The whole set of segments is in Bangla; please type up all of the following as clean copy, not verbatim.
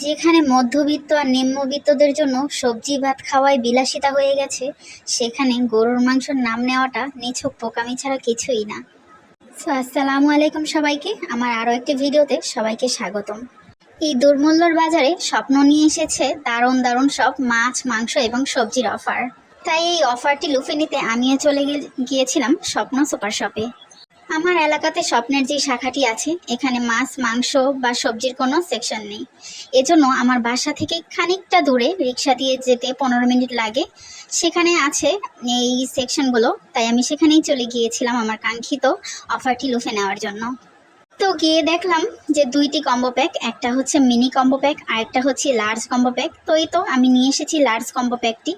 যেখানে মধ্যবিত্ত আর নিম্নবিত্তদের জন্য সবজি ভাত খাওয়াই বিলাসিতা হয়ে গেছে, সেখানে গরুর মাংসের নাম নেওয়াটা নিছক বোকামি ছাড়া কিছুই না। আসসালামু আলাইকুম সবাইকে, আমার আরও একটি ভিডিওতে সবাইকে স্বাগতম। এই দুর্মূল্যর বাজারে স্বপ্ন নিয়ে এসেছে দারুণ দারুণ সব মাছ, মাংস এবং সবজির অফার। তাই এই অফারটি লুফে নিতে আমিও চলে গিয়েছিলাম স্বপ্ন সুপার শপে। আমার এলাকাতে স্বপ্নের যে শাখাটি আছে, এখানে মাছ, মাংস বা সবজির কোনো সেকশন নেই। এজন্য আমার বাসা থেকে খানিকটা দূরে রিক্সা দিয়ে যেতে 15 মিনিট লাগে। সেখানে আছে এই সেকশনগুলো, তাই আমি সেখানেই চলে গিয়েছিলাম আমার কাঙ্ক্ষিত অফারটি লুফে নেওয়ার জন্য। তো গিয়ে দেখলাম যে দুইটি কম্বো প্যাক, একটা হচ্ছে মিনি কম্বো প্যাক আর একটা হচ্ছে লার্জ কম্বো প্যাক। তো এই তো আমি নিয়ে এসেছি লার্জ কম্বো প্যাকটি।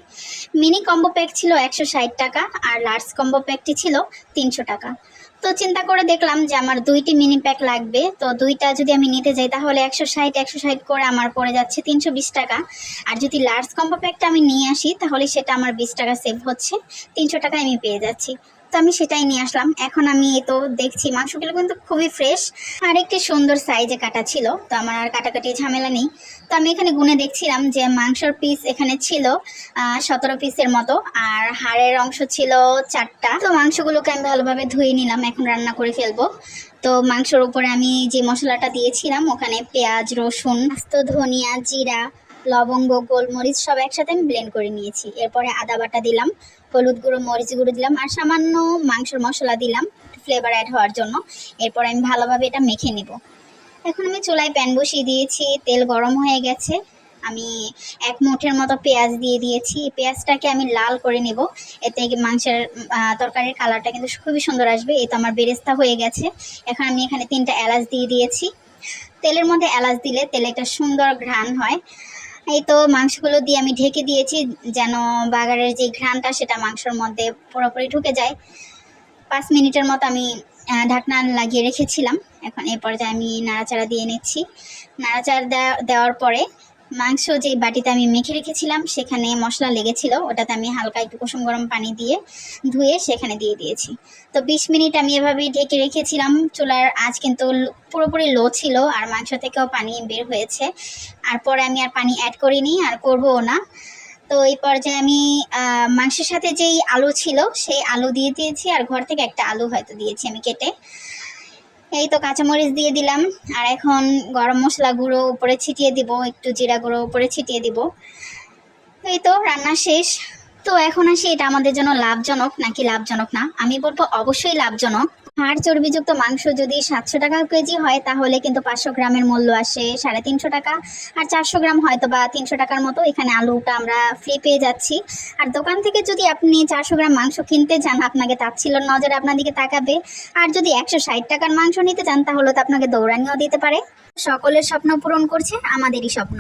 মিনি কম্বো প্যাক ছিল 160 টাকা আর লার্জ কম্বো প্যাকটি ছিল 300 টাকা। তো চিন্তা করে দেখলাম যে আমার দুইটি মিনি প্যাক লাগবে, তো দুইটা যদি আমি নিতে যাই তাহলে 160 করে আমার পড়ে যাচ্ছে 320 টাকা। আর যদি লার্জ কম্বো প্যাকটা আমি নিয়ে আসি তাহলে সেটা আমার 20 টাকা সেভ হচ্ছে, 300 টাকায় আমি পেয়ে যাচ্ছি। তো আমি সেটাই নিয়ে আসলাম। এখন আমি তো দেখছি মাংসগুলো কিন্তু খুবই ফ্রেশ আর একটি সুন্দর সাইজে কাটা ছিল, তো আমার আর কাটাকাটি ঝামেলা নেই। তো আমি এখানে গুনে দেখছিলাম যে মাংসর পিস এখানে ছিল 17 পিসের মতো, আর হাড়ের অংশ ছিল 4টা। তো মাংসগুলোকে আমি ভালোভাবে ধুয়ে নিলাম, এখন রান্না করে ফেলবো। তো মাংসের উপরে আমি যে মশলাটা দিয়েছিলাম, ওখানে পেঁয়াজ, রসুন, আস্ত ধনিয়া, জিরা, লবঙ্গ, গোলমরিচ সব একসাথে আমি ব্লেন্ড করে নিয়েছি। এরপরে আদা বাটা দিলাম, হলুদ গুঁড়ো, মরিচ গুঁড়ো দিলাম আর সামান্য মাংসের মশলা দিলাম ফ্লেভার অ্যাড হওয়ার জন্য। এরপর আমি ভালোভাবে এটা মেখে নিব। এখন আমি চুলায় প্যান বসিয়ে দিয়েছি, তেল গরম হয়ে গেছে। আমি 1 মুঠের মতো পেঁয়াজ দিয়ে দিয়েছি। পেঁয়াজটাকে আমি লাল করে নেব, এতে মাংসের তরকারির কালারটা কিন্তু খুবই সুন্দর আসবে। এই তো আমার বেরেস্তা হয়ে গেছে। এখন আমি এখানে 3টা এলাচ দিয়ে দিয়েছি। তেলের মধ্যে এলাচ দিলে তেলে একটা সুন্দর ঘ্রাণ হয়। এই তো মাংসগুলো দিয়ে আমি ঢেকে দিয়েছি যেন বাগারের যে ঘ্রাণটা সেটা মাংসের মধ্যে পুরোপুরি ঢুকে যায়। 5 মিনিটের মতো আমি ঢাকনা লাগিয়ে রেখেছিলাম। এখন এই পর্যায়ে আমি নাড়াচাড়া দিয়ে নিচ্ছি। নাড়াচাড়া দেওয়ার পরে মাংস যে বাটিতে আমি মেখে রেখেছিলাম সেখানে মশলা লেগেছিল, ওটাতে আমি হালকা একটু কুসুম গরম পানি দিয়ে ধুয়ে সেখানে দিয়ে দিয়েছি। তো 20 মিনিট আমি এভাবেই ঢেকে রেখেছিলাম। চুলার আঁচ কিন্তু পুরোপুরি লো ছিল আর মাংস থেকেও পানি বের হয়েছে। আর পরে আমি আর পানি অ্যাড করিনি আর করবও না। তো এই পর্যায়ে আমি মাংসের সাথে যেই আলু ছিল সেই আলু দিয়ে দিয়েছি, আর ঘর থেকে একটা আলু হয়তো দিয়েছি আমি কেটে। এই তো কাঁচামরিচ দিয়ে দিলাম, আর এখন গরম মশলা গুঁড়ো উপরে ছিটিয়ে দিব, একটু জিরা গুঁড়ো উপরে ছিটিয়ে দিব। এই তো রান্না শেষ। তো এখন আসি, এটা আমাদের জন্য লাভজনক নাকি লাভজনক না? আমি বলবো অবশ্যই লাভজনক। হাড় চর্বিযুক্ত মাংস যদি 700 টাকা কেজি হয় তাহলে কিন্তু 500 গ্রামের মূল্য আসে 350 টাকা, আর 400 গ্রাম হয়তো বা 300 টাকার মতো। এখানে আলুটা আমরা ফ্রি পেয়ে যাচ্ছি। আর দোকান থেকে যদি আপনি 400 গ্রাম মাংস কিনতে চান, আপনাকে তাচ্ছিল্যের নজরে আপনার দিকে তাকাবে। আর যদি 160 টাকার মাংস নিতে চান তাহলে তো আপনাকে দৌড়ানিও দিতে পারে। সকলের স্বপ্ন পূরণ করছে আমাদেরই স্বপ্ন।